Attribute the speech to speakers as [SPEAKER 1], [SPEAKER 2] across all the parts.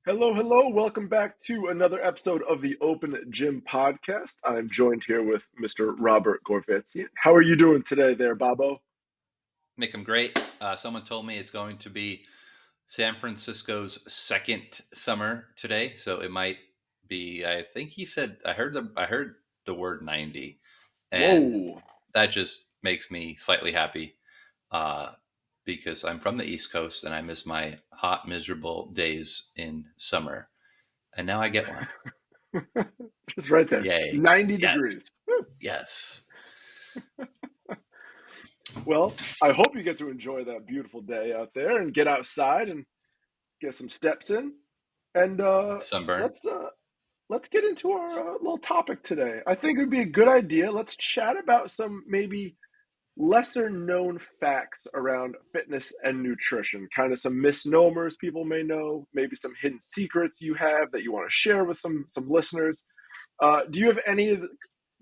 [SPEAKER 1] Hello, hello. Welcome back to another episode of the Open Gym Podcast. I'm joined here with Mr. Robert Gorvetzian. How are you doing today there, Bobo?
[SPEAKER 2] Make them great. Someone told me it's going to be San Francisco's second summer today, so it might be. I think he said. I heard the word 90, and
[SPEAKER 1] Whoa.
[SPEAKER 2] that just makes me slightly happy uh, because I'm from the East Coast and I miss my hot, miserable days in summer, and now I get one.
[SPEAKER 1] Just right there.
[SPEAKER 2] Yay!
[SPEAKER 1] 90
[SPEAKER 2] Yes,
[SPEAKER 1] degrees. Woo.
[SPEAKER 2] yes.
[SPEAKER 1] Well, I hope you get to enjoy that beautiful day out there and get outside and get some steps in. And
[SPEAKER 2] Sunburn.
[SPEAKER 1] let's uh, let's get into our little topic today. I think it would be a good idea. Let's chat about some maybe lesser known facts around fitness and nutrition, kind of some misnomers people may know, maybe some hidden secrets you have that you want to share with some listeners. Do you have any of the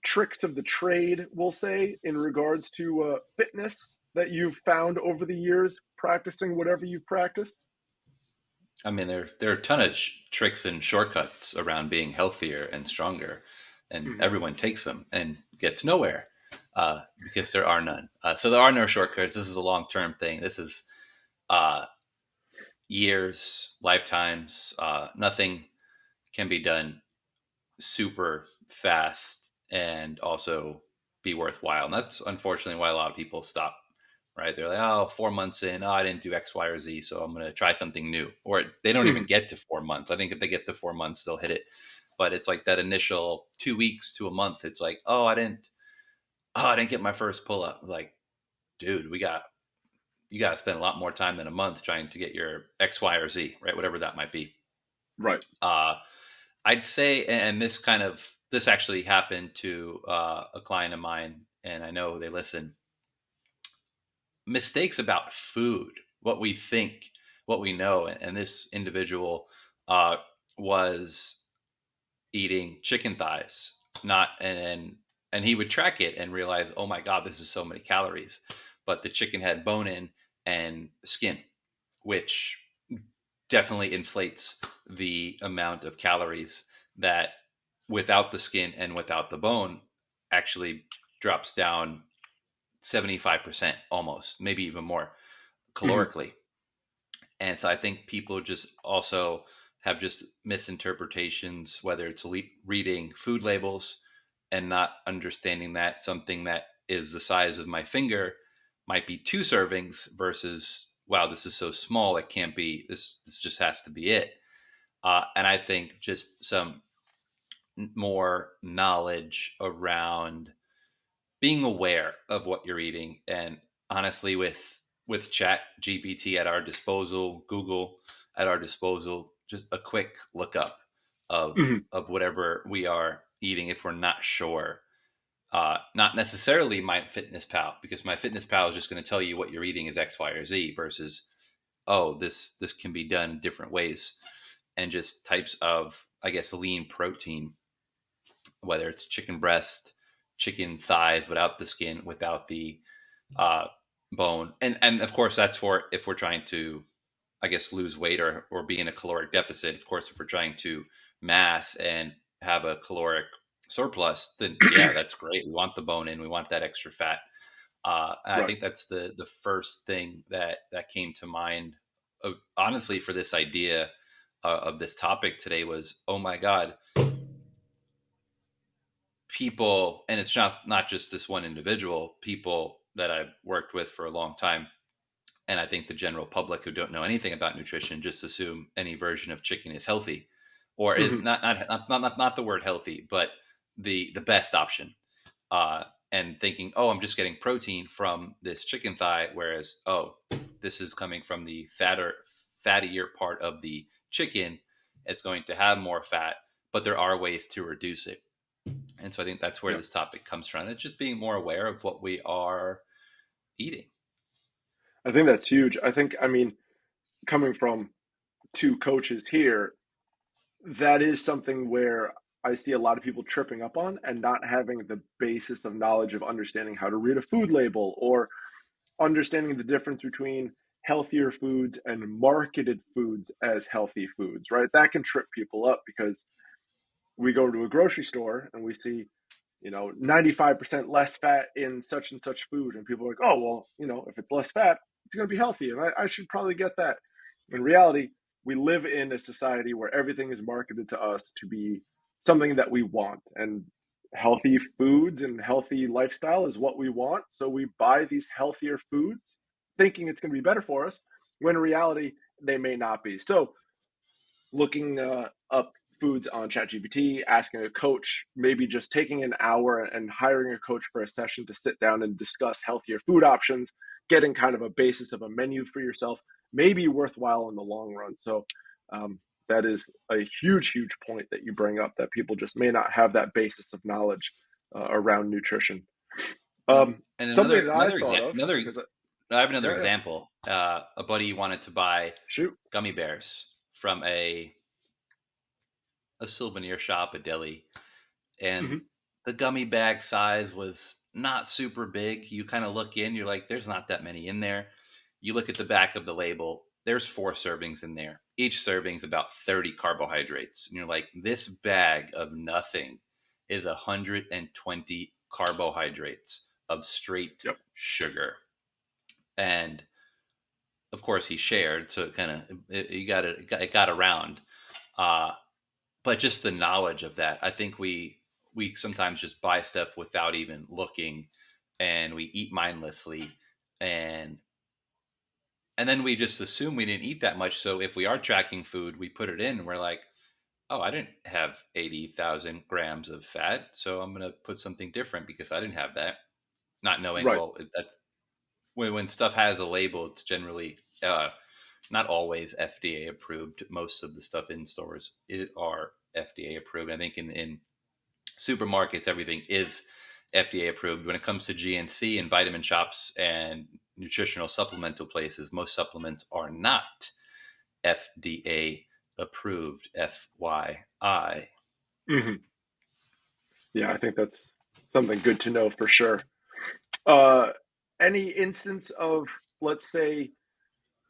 [SPEAKER 1] tricks of the trade, we'll say, in regards to fitness that you've found over the years practicing whatever you've practiced?
[SPEAKER 2] I mean, there are a ton of tricks and shortcuts around being healthier and stronger, and
[SPEAKER 1] Hmm.
[SPEAKER 2] everyone takes them and gets nowhere because there are none. So there are no shortcuts. This is a long term thing. This is uh, years, lifetimes. Nothing can be done super fast and also be worthwhile. And that's unfortunately why a lot of people stop, right? They're like, oh, 4 months in, oh, I didn't do X, Y, or Z, so I'm going to try something new. Or they don't even
[SPEAKER 1] Hmm.
[SPEAKER 2] get to 4 months. I think if they get to 4 months, they'll hit it. But it's like that initial 2 weeks to a month. It's like, oh, I didn't get my first pull up. Like, dude, you got to spend a lot more time than a month trying to get your X, Y, or Z, right? Whatever that might be.
[SPEAKER 1] Right.
[SPEAKER 2] Uh, I'd say, and this actually happened to a client of mine, and I know they listen. Mistakes about food, what we think, what we know, and this individual uh, was eating chicken thighs, not and he would track it and realize, oh my god, this is so many calories, but the chicken had bone in and skin, which definitely inflates the amount of calories that without the skin and without the bone actually drops down 75% almost, maybe even more
[SPEAKER 1] Hmm.
[SPEAKER 2] calorically. And so I think people just also have just misinterpretations, whether it's reading food labels and not understanding that something that is the size of my finger might be two servings versus, wow, this is so small, it can't be, this just has to be it. And I think just some more knowledge around being aware of what you're eating, and honestly with chat gpt at our disposal, Google at our disposal, just a quick lookup
[SPEAKER 1] Hmm.
[SPEAKER 2] of whatever we are eating if we're not sure. Not necessarily my fitness pal, because my fitness pal is just going to tell you what you're eating is X, Y, or Z, versus, oh, this can be done different ways. And just types of, I guess, lean protein, whether it's chicken breast, chicken thighs without the skin, without the uh, bone, and of course that's for if we're trying to, I guess, lose weight or be in a caloric deficit. Of course, if we're trying to mass and have a caloric surplus, then yeah, that's great. We want the bone in, we want that extra fat. And I
[SPEAKER 1] Right.
[SPEAKER 2] think that's the first thing that came to mind. Honestly, for this idea of this topic today was, oh my god, people, and it's not just this one individual, people that I've worked with for a long time, and I think the general public who don't know anything about nutrition just assume any version of chicken is healthy, or is
[SPEAKER 1] Hmm.
[SPEAKER 2] not the word healthy, but the best option. Uh, and thinking, oh, I'm just getting protein from this chicken thigh, whereas, oh, this is coming from the fattier part of the chicken. It's going to have more fat, but there are ways to reduce it. And so I think that's where
[SPEAKER 1] Yeah.
[SPEAKER 2] this topic comes from. It's just being more aware of what we are eating.
[SPEAKER 1] I think that's huge. I mean, coming from two coaches here, that is something where I see a lot of people tripping up on and not having the basis of knowledge of understanding how to read a food label or understanding the difference between healthier foods and marketed foods as healthy foods, right? That can trip people up because we go to a grocery store and we see, 95% less fat in such and such food. And people are like, oh, well, if it's less fat, it's going to be healthy. And I should probably get that. In reality, we live in a society where everything is marketed to us to be something that we want. And healthy foods and healthy lifestyle is what we want. So we buy these healthier foods thinking it's going to be better for us, when in reality, they may not be. So looking up foods on ChatGPT, asking a coach, maybe just taking an hour and hiring a coach for a session to sit down and discuss healthier food options, getting kind of a basis of a menu for yourself, may be worthwhile in the long run. So that is a huge, huge point that you bring up, that people just may not have that basis of knowledge around nutrition.
[SPEAKER 2] And
[SPEAKER 1] Something that I
[SPEAKER 2] another
[SPEAKER 1] thought
[SPEAKER 2] example,
[SPEAKER 1] of, because
[SPEAKER 2] I have another
[SPEAKER 1] yeah, yeah,
[SPEAKER 2] example. A buddy wanted to buy
[SPEAKER 1] shoot.
[SPEAKER 2] gummy bears from a souvenir shop, a deli, and
[SPEAKER 1] Hmm.
[SPEAKER 2] the gummy bag size was not super big. You kind of look in, you're like, there's not that many in there. You look at the back of the label, there's 4 servings in there. Each serving's about 30 carbohydrates. And you're like, this bag of nothing is 120 carbohydrates of straight
[SPEAKER 1] Yep.
[SPEAKER 2] sugar. And of course, he shared, so it kind of it got around. Uh, but just the knowledge of that, I think we sometimes just buy stuff without even looking, and we eat mindlessly, and then we just assume we didn't eat that much. So if we are tracking food, we put it in and we're like, oh, I didn't have 80,000 grams of fat, so I'm going to put something different because I didn't have that, not knowing,
[SPEAKER 1] Right.
[SPEAKER 2] well, that's when stuff has a label, it's generally not always FDA approved. Most of the stuff in stores are FDA approved. I think in supermarkets, everything is FDA approved. When it comes to GNC and vitamin shops and nutritional supplemental places, most supplements are not FDA approved. FYI.
[SPEAKER 1] Hmm. Yeah, I think that's something good to know for sure. Uh, any instance of, let's say,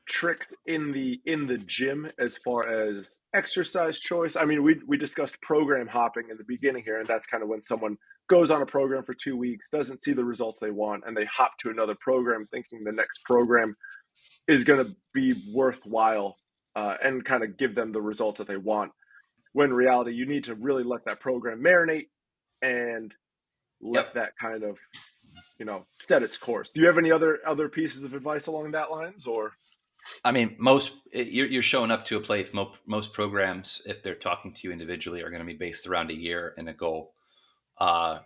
[SPEAKER 1] tricks in the gym as far as exercise choice? I mean, we discussed program hopping in the beginning here, and that's kind of when someone goes on a program for 2 weeks, doesn't see the results they want, and they hop to another program thinking the next program is going to be worthwhile and kind of give them the results that they want. When in reality, you need to really let that program marinate and
[SPEAKER 2] Yep.
[SPEAKER 1] let that kind of set its course. Do you have any other pieces of advice along that lines, or?
[SPEAKER 2] I mean, you're showing up to a place. Most programs, if they're talking to you individually, are going to be based around a year and a goal. Uh,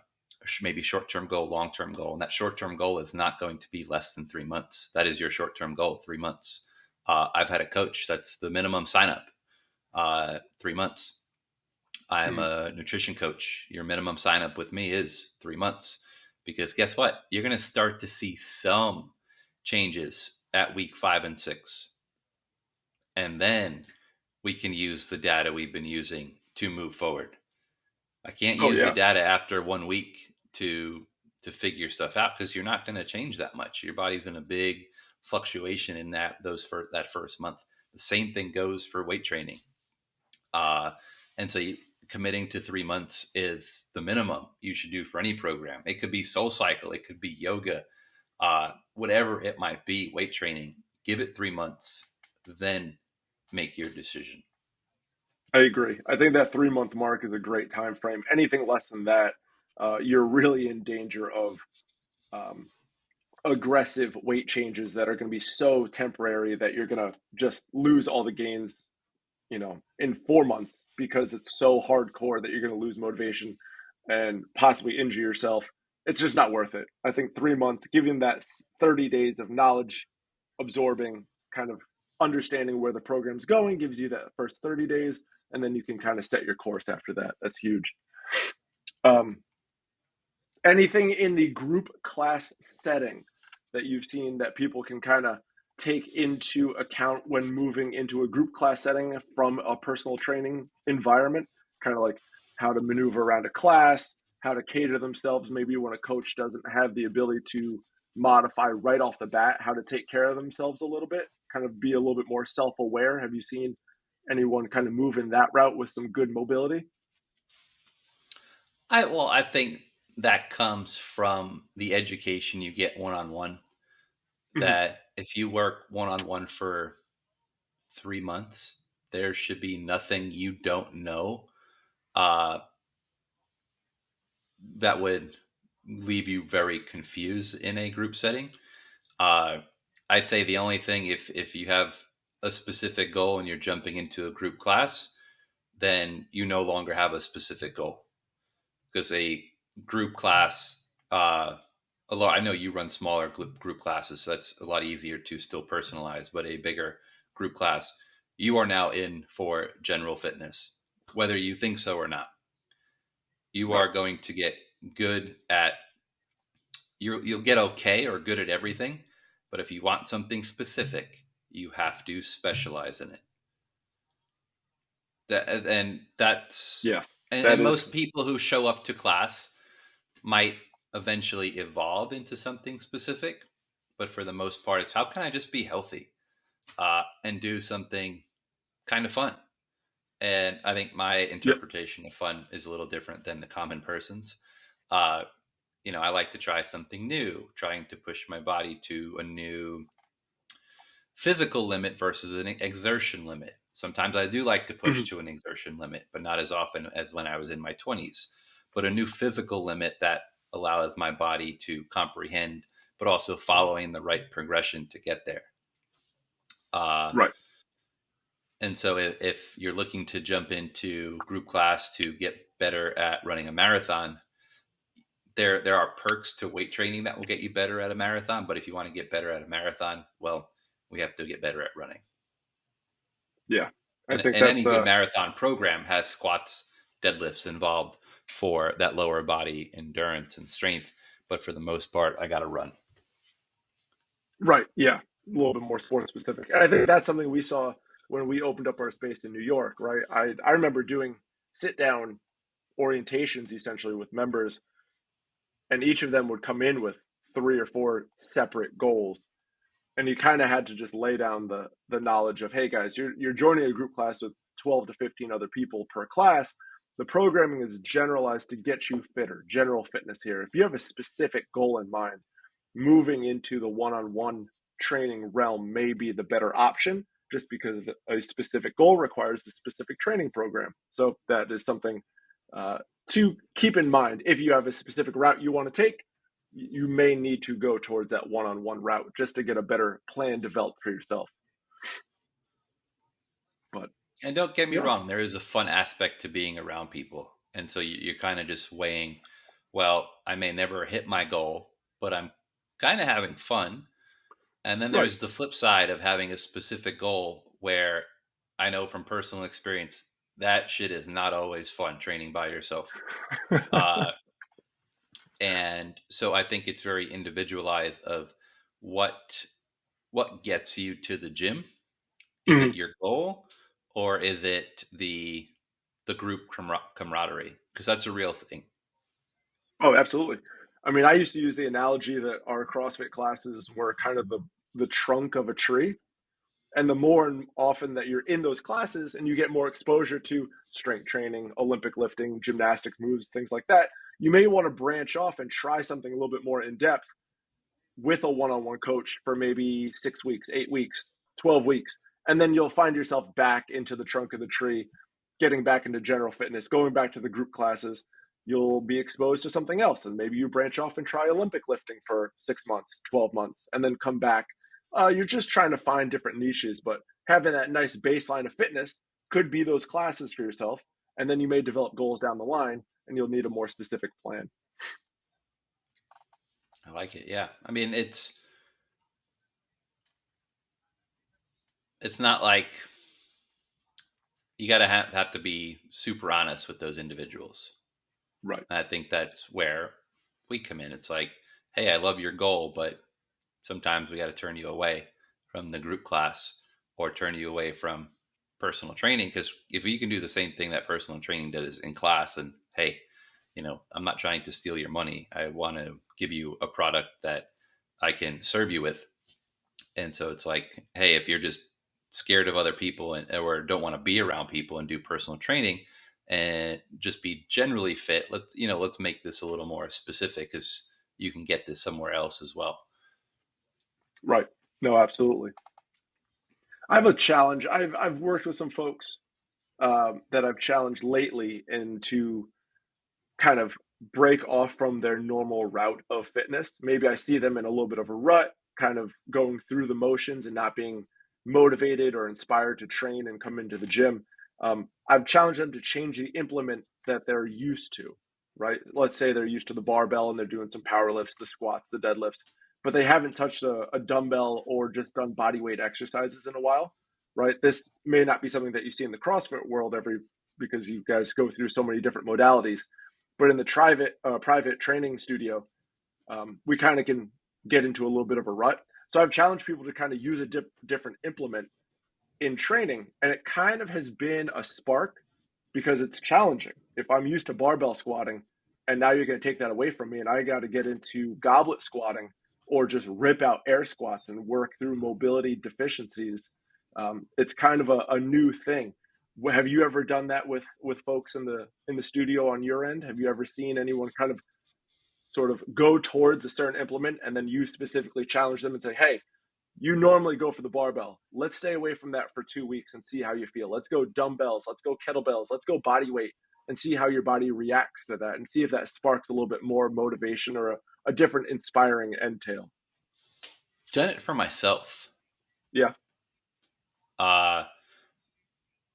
[SPEAKER 2] Maybe short-term goal, long-term goal, and that short-term goal is not going to be less than 3 months. That is your short-term goal, 3 months. I've had a coach that's the minimum sign up, 3 months. I'm
[SPEAKER 1] Mhm.
[SPEAKER 2] a nutrition coach. Your minimum sign up with me is 3 months, because guess what? You're going to start to see some changes at week 5 and 6, and then we can use the data we've been using to move forward. I can't
[SPEAKER 1] Oh
[SPEAKER 2] use the
[SPEAKER 1] yeah,
[SPEAKER 2] data after 1 week to figure stuff out, because you're not going to change that much. Your body's in a big fluctuation in that first month. The same thing goes for weight training. Uh, and so committing to 3 months is the minimum you should do for any program. It could be Soul Cycle, it could be yoga, whatever it might be, weight training. Give it 3 months, then make your decision.
[SPEAKER 1] I agree. I think that 3 month mark is a great time frame. Anything less than that, you're really in danger of um, aggressive weight changes that are going to be so temporary that you're going to just lose all the gains, in 4 months, because it's so hardcore that you're going to lose motivation and possibly injure yourself. It's just not worth it. I think 3 months, giving that 30 days of knowledge, absorbing, kind of understanding where the program's going, gives you that first 30 days, and then you can kind of set your course after that. That's huge. Um, Anything in the group class setting that you've seen that people can kind of take into account when moving into a group class setting from a personal training environment? Kind of like how to maneuver around a class, how to cater themselves, maybe when a coach doesn't have the ability to modify right off the bat, how to take care of themselves a little bit. kind of be a little bit more self-aware? Have you seen anyone kind of move in that route with some good mobility?
[SPEAKER 2] I think that comes from the education you get one on one.
[SPEAKER 1] Mhm.
[SPEAKER 2] That if you work one on one for 3 months, there should be nothing you don't know uh, that would leave you very confused in a group setting. Uh, I'd say the only thing, if you have a specific goal and you're jumping into a group class, then you no longer have a specific goal, because a group class, a lot. I know you run smaller group classes, so that's a lot easier to still personalize. But a bigger group class, you are now in for general fitness, whether you think so or not. You
[SPEAKER 1] Right.
[SPEAKER 2] are going to get good at you'll get okay or good at everything, but if you want something specific, you have to specialize in it. That and that's
[SPEAKER 1] Yes.
[SPEAKER 2] and
[SPEAKER 1] That is
[SPEAKER 2] most people who show up to class might eventually evolve into something specific, but for the most part, it's how can I just be healthy and do something kind of fun. And I think my
[SPEAKER 1] Yep.
[SPEAKER 2] interpretation of fun is a little different than the common person's. Uh, I like to try something new, trying to push my body to a new physical limit versus an exertion limit. Sometimes I do like to push
[SPEAKER 1] Mhm.
[SPEAKER 2] to an exertion limit, but not as often as when I was in my 20s. But a new physical limit that allows my body to comprehend, but also following the right progression to get there. Uh,
[SPEAKER 1] Right.
[SPEAKER 2] and so if you're looking to jump into group class to get better at running a marathon, there are perks to weight training that will get you better at a marathon. But if you want to get better at a marathon, well, we have to get better at running.
[SPEAKER 1] Yeah. I
[SPEAKER 2] And
[SPEAKER 1] think
[SPEAKER 2] and any
[SPEAKER 1] that's
[SPEAKER 2] good marathon program has squats, deadlifts involved for that lower body endurance and strength. But for the most part, I got to run.
[SPEAKER 1] right. Yeah. A little bit more sports specific. And I think that's something we saw when we opened up our space in New York, right? I remember doing sit down orientations essentially with members, and each of them would come in with three or four separate goals. And you kind of had to just lay down the knowledge of, hey guys, you're joining a group class with 12 to 15 other people per class. The programming is generalized to get you fitter, general fitness here. If you have a specific goal in mind, moving into the one-on-one training realm may be the better option, just because a specific goal requires a specific training program. So that is something uh, to keep in mind. If you have a specific route you want to take, you may need to go towards that one-on-one route just to get a better plan developed for yourself. But
[SPEAKER 2] And don't get me
[SPEAKER 1] yeah,
[SPEAKER 2] wrong, there is a fun aspect to being around people. And so you're kind of just weighing, well, I may never hit my goal, but I'm kind of having fun. And then
[SPEAKER 1] right.
[SPEAKER 2] there's the flip side of having a specific goal where I know from personal experience that shit is not always fun training by yourself. Uh, and so I think it's very individualized of what what gets you to the gym. Is it
[SPEAKER 1] Mhm.
[SPEAKER 2] your goal, or is it the group camaraderie? Because that's a real thing.
[SPEAKER 1] Oh, absolutely. I mean, I used to use the analogy that our CrossFit classes were kind of the trunk of a tree. And the more and often that you're in those classes and you get more exposure to strength training, Olympic lifting, gymnastics moves, things like that, you may want to branch off and try something a little bit more in depth with a one-on-one coach for maybe 6 weeks, 8 weeks, 12 weeks. And then you'll find yourself back into the trunk of the tree, getting back into general fitness, going back to the group classes. You'll be exposed to something else. And maybe you branch off and try Olympic lifting for 6 months, 12 months, and then come back. You're just trying to find different niches, but having that nice baseline of fitness could be those classes for yourself. And then you may develop goals down the line and you'll need a more specific plan.
[SPEAKER 2] I like it. Yeah, I mean it's not like you got to have to be super honest with those individuals.
[SPEAKER 1] Right.
[SPEAKER 2] And I think that's where we come in. It's like, hey, I love your goal, but sometimes we got to turn you away from the group class or turn you away from personal training, because if you can do the same thing that personal training does in class, and hey, I'm not trying to steal your money, I want to give you a product that I can serve you with, And so it's like, hey, if you're just scared of other people and or don't want to be around people and do personal training and just be generally fit, let's make this a little more specific because you can get this somewhere else as well.
[SPEAKER 1] Right. No, absolutely. I have a challenge. I've worked with some folks that I've challenged lately into kind of break off from their normal route of fitness. Maybe I see them in a little bit of a rut, kind of going through the motions and not being motivated or inspired to train and come into the gym. I've challenged them to change the implement that they're used to, right? Let's say they're used to the barbell and they're doing some power lifts, the squats, the deadlifts, but they haven't touched a dumbbell or just done body weight exercises in a while, right? This may not be something that you see in the CrossFit world every because you guys go through so many different modalities, but in the private training studio, we kind of can get into a little bit of a rut. So I've challenged people to kind of use a different implement in training, and it kind of has been a spark because it's challenging. If I'm used to barbell squatting, and now you're going to take that away from me, and I got to get into goblet squatting or just rip out air squats and work through mobility deficiencies, it's kind of a new thing. Have you ever done that with folks in the studio on your end? Have you ever seen anyone kind of sort of go towards a certain implement and then you specifically challenge them and say, hey, you normally go for the barbell. Let's stay away from that for 2 weeks and see how you feel. Let's go dumbbells. Let's go kettlebells. Let's go body weight and see how your body reacts to that and see if that sparks a little bit more motivation or a different inspiring end tail.
[SPEAKER 2] Done it for myself.
[SPEAKER 1] Yeah.
[SPEAKER 2] Uh,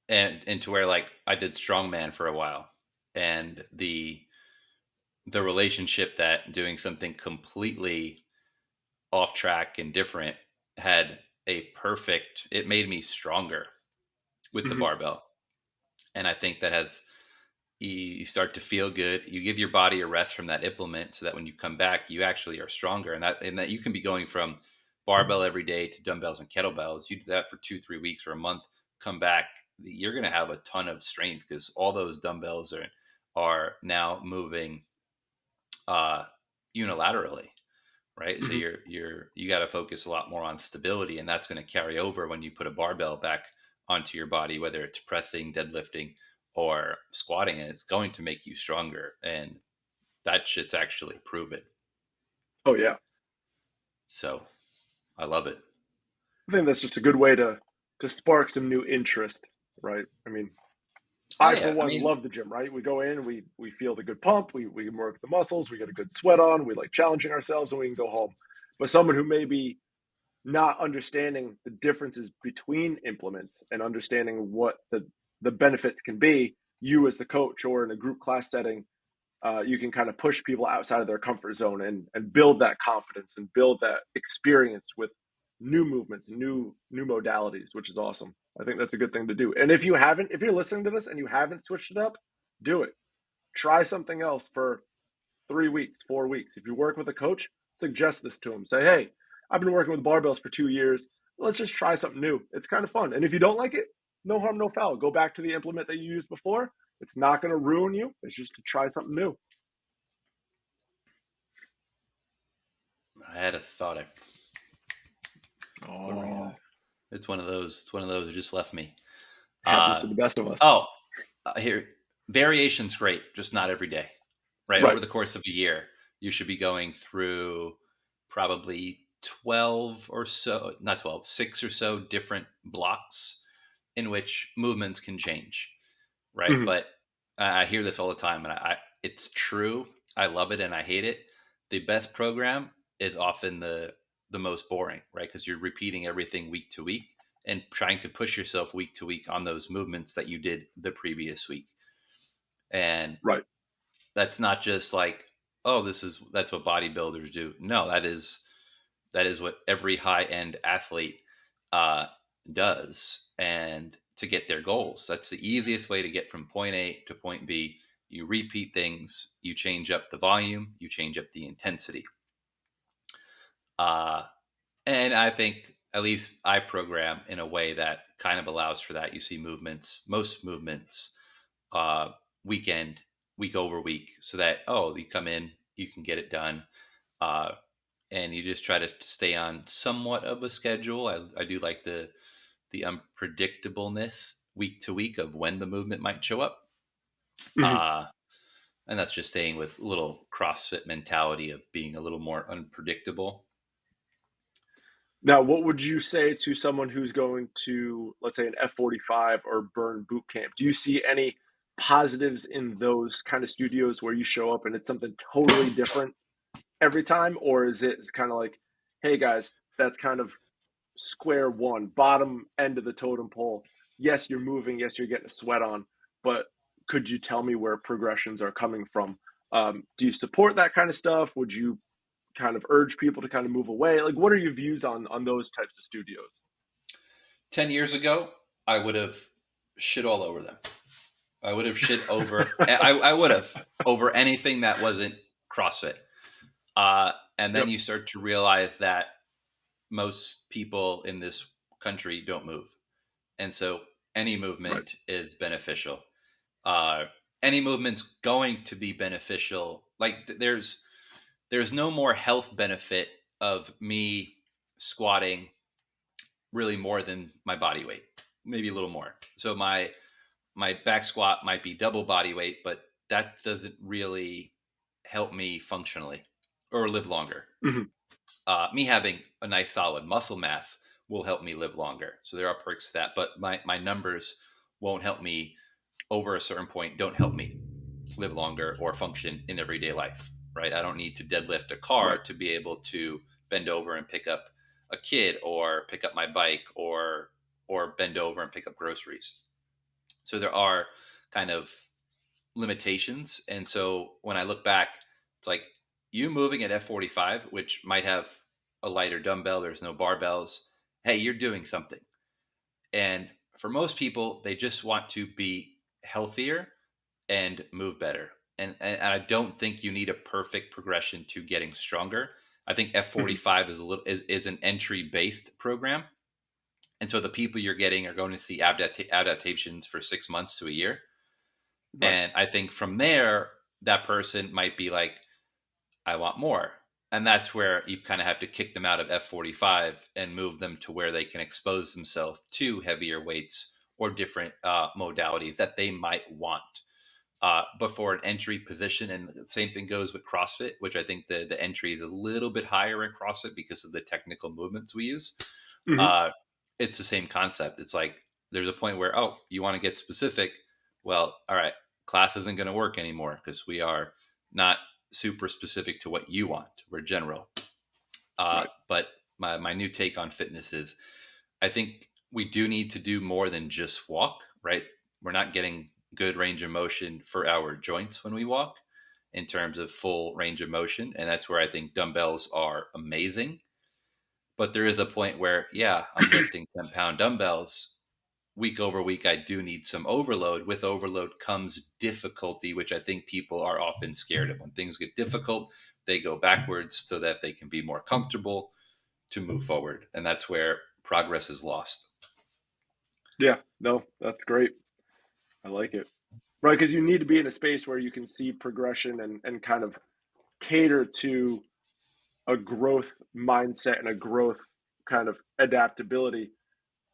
[SPEAKER 2] and to where like I did strongman for a while, and the relationship that doing something completely off track and different had a perfect it made me stronger with the
[SPEAKER 1] Hmm.
[SPEAKER 2] barbell. And I think that has you start to feel good. You give your body a rest from that implement so that when you come back, you actually are stronger. And that you can be going from barbell every day to dumbbells and kettlebells. You do that for 2, 3 weeks or a month, come back, you're gonna have a ton of strength because all those dumbbells are now moving uh unilaterally, right? So
[SPEAKER 1] Hmm.
[SPEAKER 2] you got to focus a lot more on stability, and that's going to carry over when you put a barbell back onto your body, whether it's pressing, deadlifting, or squatting, and it's going to make you stronger. And that shit's actually proven.
[SPEAKER 1] Oh, yeah.
[SPEAKER 2] So I love it.
[SPEAKER 1] I think that's just a good way to spark some new interest, right? I mean,
[SPEAKER 2] Oh
[SPEAKER 1] I, for
[SPEAKER 2] yeah, I
[SPEAKER 1] one,
[SPEAKER 2] mean,
[SPEAKER 1] love the gym, right? We go in, we feel the good pump, we work the muscles, we get a good sweat on, we like challenging ourselves, and we can go home. But someone who may be not understanding the differences between implements and understanding what the benefits can be, you as the coach or in a group class setting, you can kind of push people outside of their comfort zone and build that confidence and build that experience with new movements, new modalities, which is awesome. I think that's a good thing to do. And if you're listening to this and you haven't switched it up, do it. Try something else for 3 weeks, 4 weeks. If you work with a coach, suggest this to them. Say, hey, I've been working with barbells for 2 years. Let's just try something new. It's kind of fun. And if you don't like it, no harm, no foul. Go back to the implement that you used before. It's not going to ruin you. It's just to try something new.
[SPEAKER 2] I had a thought. Where we
[SPEAKER 1] Oh,
[SPEAKER 2] at? It's one of those. It's one of those that just left me.
[SPEAKER 1] happens
[SPEAKER 2] Uh,
[SPEAKER 1] to the best of us.
[SPEAKER 2] oh, here, variation's great, just not every day. Right over
[SPEAKER 1] Right.
[SPEAKER 2] the course of a year, you should be going through probably 12 or so, not 12, 6 or so different blocks in which movements can change, right?
[SPEAKER 1] Mhm.
[SPEAKER 2] But I hear this all the time, and it's true. I love it and I hate it. The best program is often the most boring, right? Because you're repeating everything week to week and trying to push yourself week to week on those movements that you did the previous week. And
[SPEAKER 1] Right.
[SPEAKER 2] that's not just like, oh, that's what bodybuilders do. No, that is what every high end athlete uh, does, and to get their goals. That's the easiest way to get from point A to point B. You repeat things, you change up the volume, you change up the intensity. Uh, and I think at least I program in a way that kind of allows for that. You see most movements, uh, weekend, week over week, so that, oh, you come in, you can get it done. Uh, and you just try to stay on somewhat of a schedule. I do like the unpredictableness week to week of when the movement might show up.
[SPEAKER 1] Mhm.
[SPEAKER 2] Uh, and that's just staying with a little CrossFit mentality of being a little more unpredictable.
[SPEAKER 1] Now, what would you say to someone who's going to, let's say, an F45 or Burn boot camp? Do you see any positives in those kind of studios where you show up and it's something totally different every time? Or is it kind of like, hey guys, that's kind of square one, bottom end of the totem pole. Yes, you're moving. Yes, you're getting a sweat on, but could you tell me where progressions are coming from? Do you support that kind of stuff? Would you kind of urge people to kind of move away? Like, what are your views on those types of studios?
[SPEAKER 2] 10 years ago, I would have shit all over them. I would have shit over, I would have, over anything that wasn't CrossFit. And then
[SPEAKER 1] Yep.
[SPEAKER 2] you start to realize that most people in this country don't move. And so any
[SPEAKER 1] Right.
[SPEAKER 2] movement is beneficial. Uh, any movement's going to be beneficial. Like there's no more health benefit of me squatting really more than my body weight, maybe a little more. So my back squat might be double body weight, but that doesn't really help me functionally or live longer.
[SPEAKER 1] Hmm.
[SPEAKER 2] Me having a nice solid muscle mass will help me live longer. So there are perks to that, but my numbers won't help me over a certain point. Don't help me live longer or function in everyday life. Right? I don't need to deadlift a car
[SPEAKER 1] Right.
[SPEAKER 2] to be able to bend over and pick up a kid or pick up my bike or bend over and pick up groceries. So there are kind of limitations. And so when I look back, it's like you moving at F45, which might have a lighter dumbbell, there's no barbells. Hey, you're doing something. And for most people, they just want to be healthier and move better. And I don't think you need a perfect progression to getting stronger. I think
[SPEAKER 1] Hmm.
[SPEAKER 2] F45 is a little is an entry based program. And so the people you're getting are going to see adaptations for 6 months to a year.
[SPEAKER 1] Right.
[SPEAKER 2] And I think from there, that person might be like, I want more. And that's where you kind of have to kick them out of F45 and move them to where they can expose themselves to heavier weights or different modalities that they might want. But for an entry position, and the same thing goes with CrossFit, which I think the entry is a little bit higher in CrossFit because of the technical movements we use.
[SPEAKER 1] Hmm.
[SPEAKER 2] Uh, it's the same concept. It's like there's a point where, oh, you want to get specific. Well, all right, class isn't going to work anymore because we are not super specific to what you want. We're general.
[SPEAKER 1] Right.
[SPEAKER 2] But my new take on fitness is I think we do need to do more than just walk, right? We're not getting good range of motion for our joints when we walk in terms of full range of motion. And that's where I think dumbbells are amazing. But there is a point where, yeah, I'm lifting 10-pound dumbbells week over week. I do need some overload. With overload comes difficulty, which I think people are often scared of. When things get difficult, they go backwards so that they can be more comfortable to move forward. And that's where progress is lost.
[SPEAKER 1] Yeah. No, that's great. I like it. Right, because you need to be in a space where you can see progression and kind of cater to a growth mindset and a growth kind of adaptability.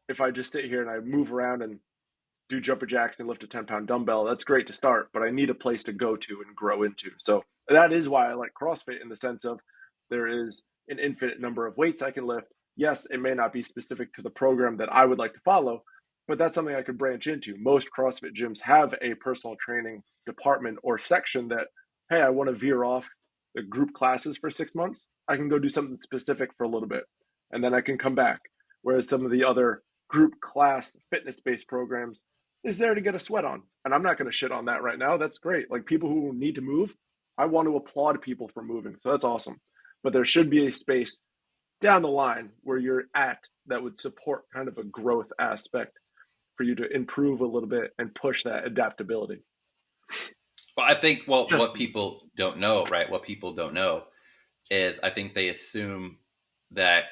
[SPEAKER 1] If I just sit here and I move around and do jumper jacks and lift a 10-pound dumbbell, that's great to start, but I need a place to go to and grow into. So that is why I like CrossFit in the sense of there is an infinite number of weights I can lift. Yes, it may not be specific to the program that I would like to follow, but that's something I could branch into. Most CrossFit gyms have a personal training department or section that, hey, I want to veer off the group classes for 6 months. I can go do something specific for a little bit and then I can come back. Whereas some of the other group class fitness based programs is there to get a sweat on. And I'm not going to shit on that right now. That's great. Like people who need to move, I want to applaud people for moving. So that's awesome. But there should be a space down the line where you're at that would support kind of a growth aspect for you to improve a little bit and push that adaptability.
[SPEAKER 2] Well, I think what
[SPEAKER 1] Just
[SPEAKER 2] people don't know, right? What people don't know is I think they assume that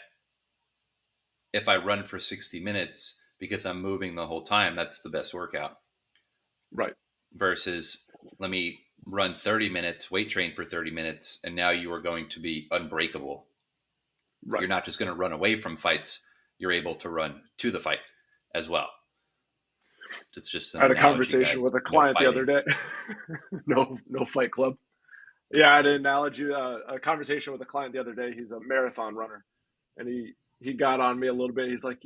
[SPEAKER 2] if I run for 60 minutes because I'm moving the whole time, that's the best workout.
[SPEAKER 1] right.
[SPEAKER 2] Versus let me run 30 minutes, weight train for 30 minutes, and now you are going to be unbreakable. You're
[SPEAKER 1] Right.
[SPEAKER 2] not just going to run away from fights. You're able to run to the fight as well. It's just
[SPEAKER 1] I
[SPEAKER 2] an
[SPEAKER 1] had a
[SPEAKER 2] analogy,
[SPEAKER 1] conversation
[SPEAKER 2] guys.
[SPEAKER 1] with a
[SPEAKER 2] No
[SPEAKER 1] client the other
[SPEAKER 2] fighting.
[SPEAKER 1] day. No Fight Club. Yeah, I had an
[SPEAKER 2] Right.
[SPEAKER 1] analogy, a conversation with a client the other day. He's a marathon runner, and he got on me a little bit. He's like,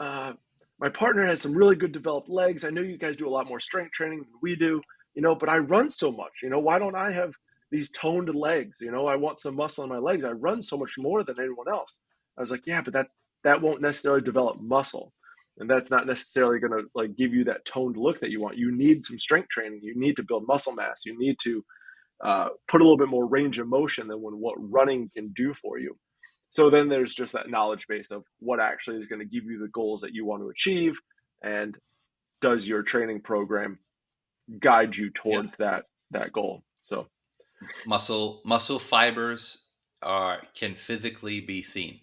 [SPEAKER 1] uh, my partner has some really good developed legs. I know you guys do a lot more strength training than we do, but I run so much. Why don't I have these toned legs? I want some muscle in my legs. I run so much more than anyone else. I was like, yeah, but that won't necessarily develop muscle. And that's not necessarily going to like give you that toned look that you want. You need some strength training. You need to build muscle mass. You need to put a little bit more range of motion than what running can do for you. So then there's just that knowledge base of what actually is going to give you the goals that you want to achieve, and does your training program guide you
[SPEAKER 2] Yeah.
[SPEAKER 1] towards that goal? So
[SPEAKER 2] Muscle fibers can physically be seen.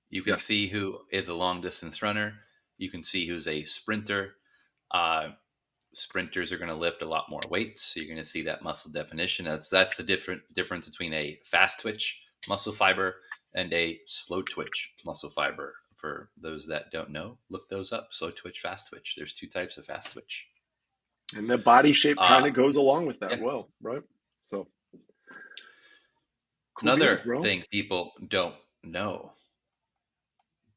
[SPEAKER 2] You can
[SPEAKER 1] yes,
[SPEAKER 2] see who is a long distance runner. You can see who's a sprinter. Uh, Sprinters are going to lift a lot more weights. So you're going to see that muscle definition. That's the difference between a fast twitch muscle fiber and a slow twitch muscle fiber. For those that don't know, look those up. Slow twitch, fast twitch. There's two types of fast twitch.
[SPEAKER 1] and the body shape kind
[SPEAKER 2] Uh,
[SPEAKER 1] of goes along with that,
[SPEAKER 2] yeah.
[SPEAKER 1] well, right? So cool beans,
[SPEAKER 2] Another
[SPEAKER 1] bro.
[SPEAKER 2] thing people don't know: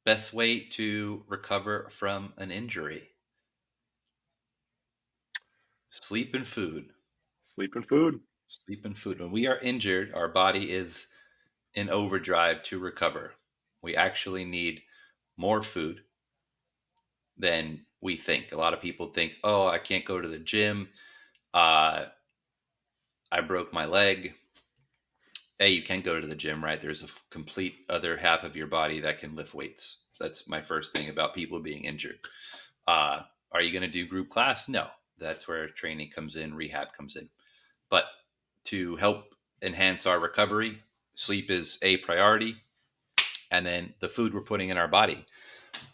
[SPEAKER 2] best way to recover from an injury: sleep and food.
[SPEAKER 1] Sleep and food.
[SPEAKER 2] Sleep and food. When we are injured, our body is in overdrive to recover. We actually need more food than we think. A lot of people think, oh, I can't go to the gym. Uh, I broke my leg. Hey, you can go to the gym, right? There's a complete other half of your body that can lift weights. That's my first thing about people being injured. Are you going to do group class? No. That's where training comes in, rehab comes in. But to help enhance our recovery, sleep is a priority. And then the food we're putting in our body.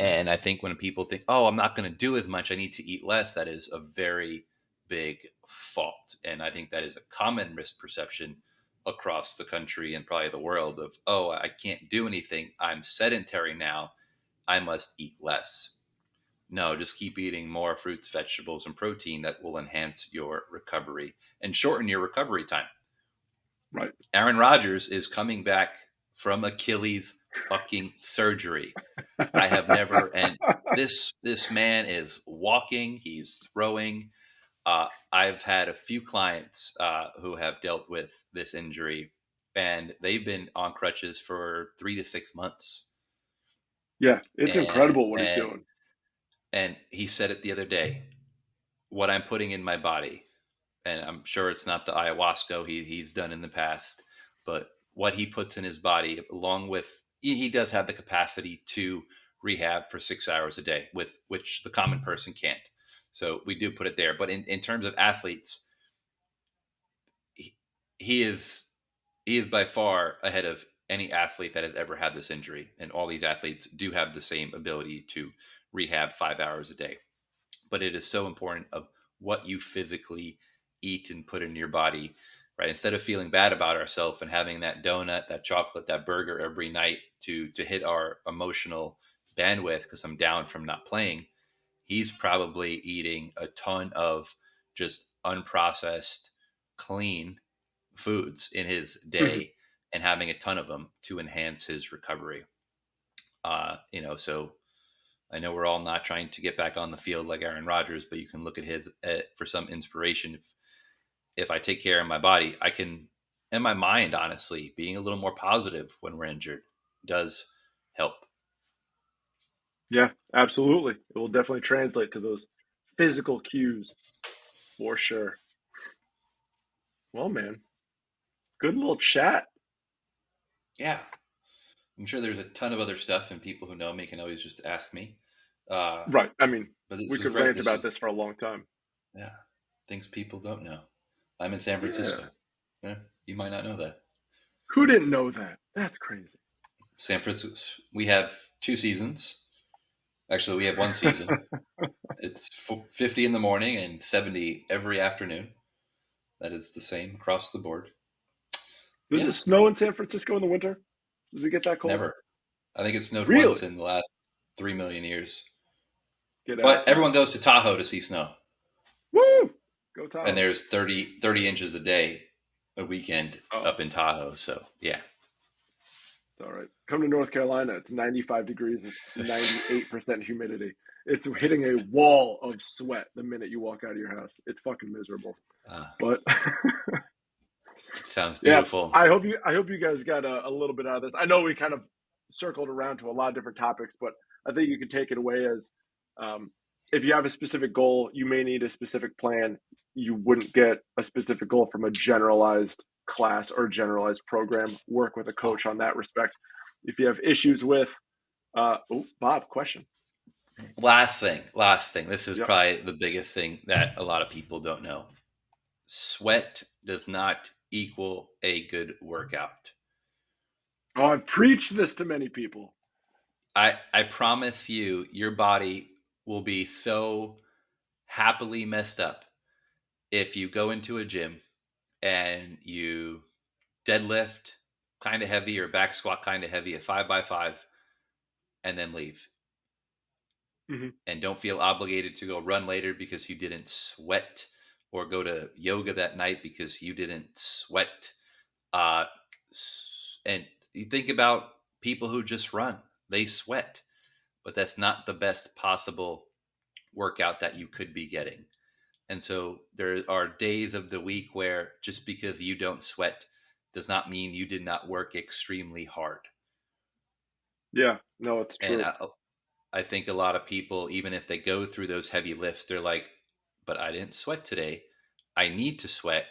[SPEAKER 2] And I think when people think, oh, I'm not going to do as much, I need to eat less, that is a very big fault. And I think that is a common misperception across the country and probably the world of, oh, I can't do anything. I'm sedentary now. I must eat less. No, just keep eating more fruits, vegetables, and protein that will enhance your recovery and shorten your recovery time.
[SPEAKER 1] Right.
[SPEAKER 2] Aaron Rodgers is coming back from Achilles fucking surgery. I have never, and this man is walking, he's throwing. I've had a few clients who have dealt with this injury, and they've been on crutches for 3 to 6 months.
[SPEAKER 1] Yeah, it's
[SPEAKER 2] And
[SPEAKER 1] incredible what he's
[SPEAKER 2] and
[SPEAKER 1] doing.
[SPEAKER 2] and he said it the other day. What I'm putting in my body, and I'm sure it's not the ayahuasca he's done in the past, but what he puts in his body, along with he does have the capacity to rehab for 6 hours a day, with which the common person can't. So we do put it there. But in terms of athletes, he, he is he is by far ahead of any athlete that has ever had this injury, and all these athletes do have the same ability to rehab 5 hours a day. But it is so important of what you physically eat and put in your body, right? Instead of feeling bad about ourselves and having that donut, that chocolate, that burger every night to hit our emotional bandwidth because I'm down from not playing, he's probably eating a ton of just unprocessed, clean foods in his
[SPEAKER 1] Mhm.
[SPEAKER 2] day and having a ton of them to enhance his recovery. So I know we're all not trying to get back on the field like Aaron Rodgers, but you can look at his for some inspiration. If I take care of my body, I can, and my mind, honestly, being a little more positive when we're injured does help.
[SPEAKER 1] Yeah, absolutely. It will definitely translate to those physical cues for sure. Well, man, good little chat.
[SPEAKER 2] Yeah, I'm sure there's a ton of other stuff, and people who know me can always just ask me. Uh,
[SPEAKER 1] Right. I mean,
[SPEAKER 2] but this
[SPEAKER 1] we
[SPEAKER 2] was
[SPEAKER 1] could
[SPEAKER 2] great.
[SPEAKER 1] rant
[SPEAKER 2] This
[SPEAKER 1] about
[SPEAKER 2] was,
[SPEAKER 1] this for a long time.
[SPEAKER 2] yeah, things people don't know. I'm in San
[SPEAKER 1] Yeah.
[SPEAKER 2] Francisco. Yeah, you might not know that.
[SPEAKER 1] Who didn't know that? That's crazy.
[SPEAKER 2] San Francisco. We have 2 seasons. Actually, we have 1 season. It's 50 in the morning and 70 every afternoon. That is the same across the board.
[SPEAKER 1] Does
[SPEAKER 2] Yeah.
[SPEAKER 1] it snow in San Francisco in the winter? Does it get that cold?
[SPEAKER 2] Never. I think it snowed once
[SPEAKER 1] Really?
[SPEAKER 2] in the last 3 million years.
[SPEAKER 1] Get
[SPEAKER 2] But
[SPEAKER 1] out, man.
[SPEAKER 2] everyone goes to Tahoe to see snow,
[SPEAKER 1] Woo! Go
[SPEAKER 2] and
[SPEAKER 1] Tahoe.
[SPEAKER 2] there's 30 inches a day a weekend
[SPEAKER 1] Oh,
[SPEAKER 2] up in Tahoe. So yeah,
[SPEAKER 1] it's all right. Come to North Carolina. It's 95 degrees with 98% humidity. It's hitting a wall of sweat the minute you walk out of your house. It's fucking miserable.
[SPEAKER 2] uh,
[SPEAKER 1] But
[SPEAKER 2] sounds
[SPEAKER 1] yeah,
[SPEAKER 2] beautiful.
[SPEAKER 1] I hope you guys got a little bit out of this. I know we kind of circled around to a lot of different topics, but I think you can take it away as um, if you have a specific goal, you may need a specific plan. You wouldn't get a specific goal from a generalized class or generalized program. Work with a
[SPEAKER 2] Oh,
[SPEAKER 1] coach on that respect. If you have issues with, Bob, question.
[SPEAKER 2] last thing. This is
[SPEAKER 1] Yep.
[SPEAKER 2] probably the biggest thing that a lot of people don't know. Sweat does not equal a good workout.
[SPEAKER 1] Oh, I've preached this to many people.
[SPEAKER 2] I promise you, your body will be so happily messed up if you go into a gym and you deadlift kind of heavy or back squat kind of heavy, a 5 by 5, and then leave
[SPEAKER 1] Hmm.
[SPEAKER 2] and don't feel obligated to go run later because you didn't sweat, or go to yoga that night because you didn't sweat. Uh, and you think about people who just run, they sweat, but that's not the best possible workout that you could be getting. And so there are days of the week where just because you don't sweat does not mean you did not work extremely hard.
[SPEAKER 1] Yeah, no, it's
[SPEAKER 2] And
[SPEAKER 1] true.
[SPEAKER 2] I think a lot of people, even if they go through those heavy lifts, they're like, but I didn't sweat today. I need to sweat.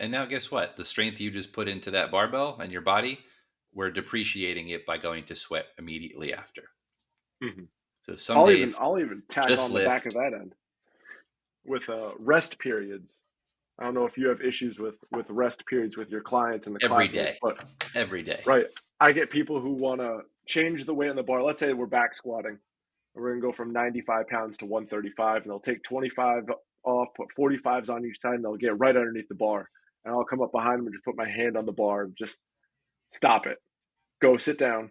[SPEAKER 2] And now, guess what? The strength you just put into that barbell and your body, we're depreciating it by going to sweat immediately after.
[SPEAKER 1] Hmm.
[SPEAKER 2] So some
[SPEAKER 1] I'll even
[SPEAKER 2] days,
[SPEAKER 1] I'll even tack
[SPEAKER 2] just
[SPEAKER 1] on the back of
[SPEAKER 2] lift
[SPEAKER 1] that end with rest periods. I don't know if you have issues with rest periods with your clients and the
[SPEAKER 2] every
[SPEAKER 1] classmates,
[SPEAKER 2] day,
[SPEAKER 1] but
[SPEAKER 2] every day.
[SPEAKER 1] right, I get people who want to change the weight on the bar. Let's say we're back squatting. We're going to go from 95 pounds to 135, and they'll take 25 off, put 45s on each side, and they'll get right underneath the bar. And I'll come up behind them and just put my hand on the bar and just stop it. Go sit down,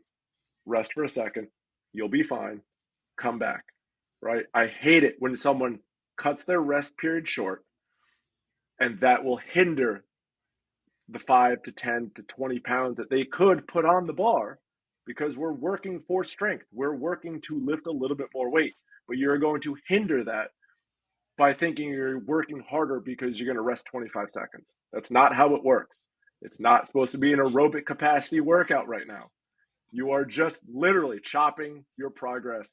[SPEAKER 1] rest for a second. You'll be fine. Come back. Right? I hate it when someone cuts their rest period short, and that will hinder the 5 to 10 to 20 pounds that they could put on the bar because we're working for strength. We're working to lift a little bit more weight, but you're going to hinder that by thinking you're working harder because you're going to rest 25 seconds. That's not how it works. It's not supposed to be an aerobic capacity workout right now. You are just literally chopping your progress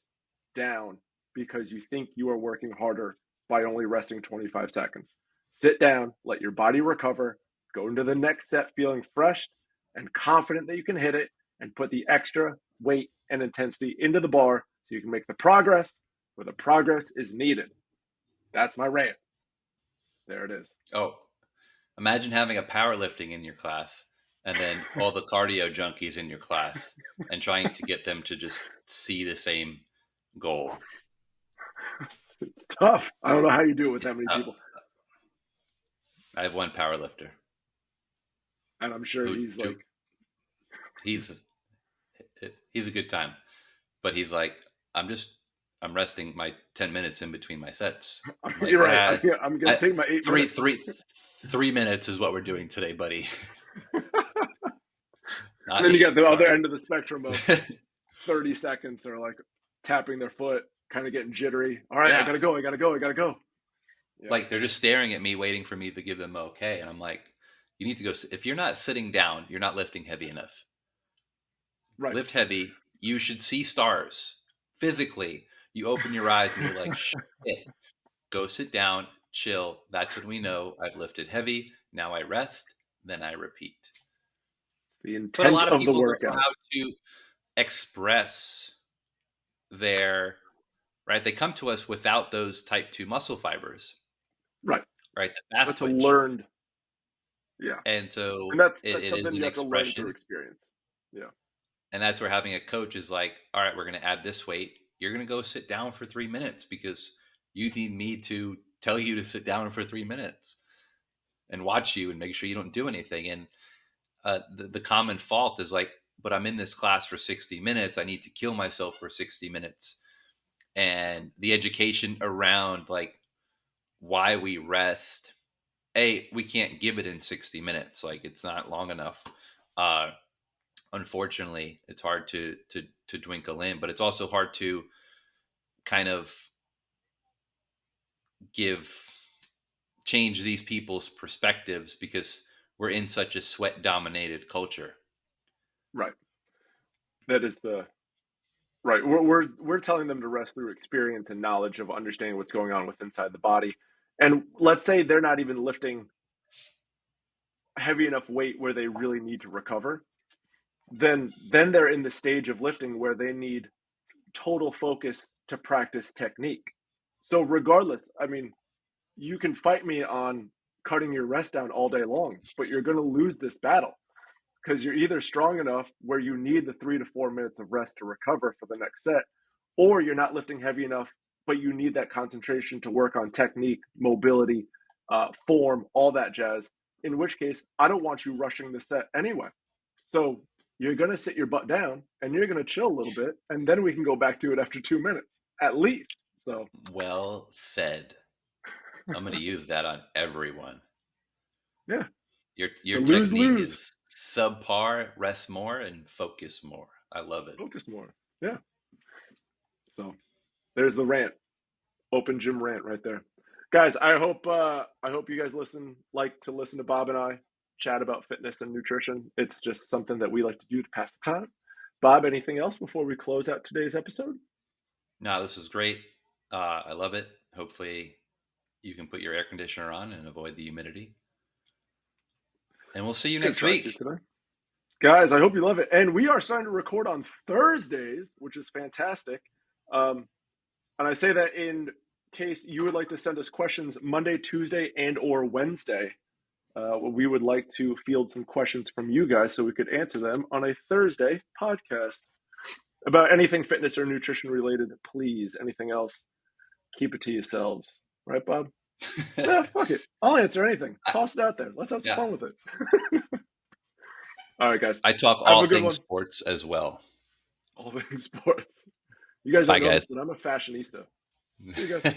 [SPEAKER 1] down because you think you are working harder by only resting 25 seconds. Sit down, let your body recover, go into the next set feeling fresh and confident that you can hit it, and put the extra weight and intensity into the bar so you can make the progress where the progress is needed. That's my rant. There it is.
[SPEAKER 2] Oh, imagine having a powerlifting in your class and then all the cardio junkies in your class and trying to get them to just see the same goal.
[SPEAKER 1] It's tough. I don't know how you do it with that many
[SPEAKER 2] Uh,
[SPEAKER 1] people.
[SPEAKER 2] I have one powerlifter
[SPEAKER 1] And I'm sure
[SPEAKER 2] who
[SPEAKER 1] he's like,
[SPEAKER 2] he's he's a good time, but he's like, I'm resting my 10 minutes in between my sets. I'm like,
[SPEAKER 1] you're right. I'm going
[SPEAKER 2] I,
[SPEAKER 1] to take my 8 minutes.
[SPEAKER 2] 3 minutes is what we're doing today, buddy.
[SPEAKER 1] And
[SPEAKER 2] Not
[SPEAKER 1] then you got
[SPEAKER 2] eight.
[SPEAKER 1] the other
[SPEAKER 2] Sorry.
[SPEAKER 1] end of the spectrum of 30 seconds or like tapping their foot, kind of getting jittery. All right, I
[SPEAKER 2] Yeah,
[SPEAKER 1] gotta go. I gotta go. I gotta go. Yeah,
[SPEAKER 2] like they're just staring at me, waiting for me to give them okay, and I'm like, you need to go. If you're not sitting down, you're not lifting heavy enough.
[SPEAKER 1] right.
[SPEAKER 2] Lift heavy. You should see stars physically. You open your eyes and you're like, shit. Go sit down, chill. That's when we know I've lifted heavy. Now I rest, then I repeat.
[SPEAKER 1] The
[SPEAKER 2] But a
[SPEAKER 1] intent
[SPEAKER 2] lot of
[SPEAKER 1] of the
[SPEAKER 2] people don't know
[SPEAKER 1] workout.
[SPEAKER 2] how to express their, right. They come to us without those type 2 muscle fibers,
[SPEAKER 1] Right.
[SPEAKER 2] right? The fast
[SPEAKER 1] That's a
[SPEAKER 2] twitch.
[SPEAKER 1] learned. Yeah,
[SPEAKER 2] And
[SPEAKER 1] and
[SPEAKER 2] so
[SPEAKER 1] that's
[SPEAKER 2] it is
[SPEAKER 1] something
[SPEAKER 2] an
[SPEAKER 1] you have to learn through
[SPEAKER 2] expression.
[SPEAKER 1] experience. Yeah.
[SPEAKER 2] And that's where having a coach is like, all right, we're going to add this weight. You're going to go sit down for 3 minutes because you need me to tell you to sit down for 3 minutes and watch you and make sure you don't do anything. And the common fault is like but I'm in this class for 60 minutes. I need to kill myself for 60 minutes. And the education around like why we rest, we can't give it in 60 minutes. Like it's not long enough. Uh, Unfortunately, it's hard to twinkle in, but it's also hard to kind of give change these people's perspectives because we're in such a sweat dominated culture.
[SPEAKER 1] Right. That is the right. We're telling them to rest through experience and knowledge of understanding what's going on with inside the body. And let's say they're not even lifting heavy enough weight where they really need to recover. Then they're in the stage of lifting where they need total focus to practice technique. So regardless, I mean, you can fight me on cutting your rest down all day long, but you're going to lose this battle because you're either strong enough where you need the 3 to 4 minutes of rest to recover for the next set, or you're not lifting heavy enough, but you need that concentration to work on technique, mobility, form, all that jazz. In which case, I don't want you rushing the set anyway. So you're going to sit your butt down and you're going to chill a little bit, and then we can go back to it after 2 minutes at least. So,
[SPEAKER 2] Well said. I'm going to use that on everyone.
[SPEAKER 1] yeah,
[SPEAKER 2] Your
[SPEAKER 1] the lose
[SPEAKER 2] technique
[SPEAKER 1] lose.
[SPEAKER 2] is subpar, rest more and focus more. I love it.
[SPEAKER 1] Focus more. Yeah. So there's the rant. Open gym rant right there. Guys, I hope you guys listen to Bob and I chat about fitness and nutrition. It's just something that we like to do to pass the time. Bob, anything else before we close out today's episode?
[SPEAKER 2] No, this is great. I love it. Hopefully, you can put your air conditioner on and avoid the humidity. And we'll see you
[SPEAKER 1] Gonna
[SPEAKER 2] next
[SPEAKER 1] try to
[SPEAKER 2] week.
[SPEAKER 1] today. Guys, I hope you love it. And we are starting to record on Thursdays, which is fantastic. Um, and I say that in case you would like to send us questions Monday, Tuesday, and or Wednesday. We would like to field some questions from you guys so we could answer them on a Thursday podcast about anything fitness or nutrition related. Please, anything else, keep it to yourselves. Right, Bob? Yeah, fuck it. I'll answer anything.
[SPEAKER 2] I,
[SPEAKER 1] Toss it out there. Let's have some
[SPEAKER 2] yeah,
[SPEAKER 1] fun with it. All right, guys.
[SPEAKER 2] I talk
[SPEAKER 1] Have
[SPEAKER 2] all
[SPEAKER 1] a good
[SPEAKER 2] things
[SPEAKER 1] one.
[SPEAKER 2] sports as well.
[SPEAKER 1] All things sports. You guys don't
[SPEAKER 2] Bye,
[SPEAKER 1] know this,
[SPEAKER 2] guys.
[SPEAKER 1] but I'm a fashionista. See you guys.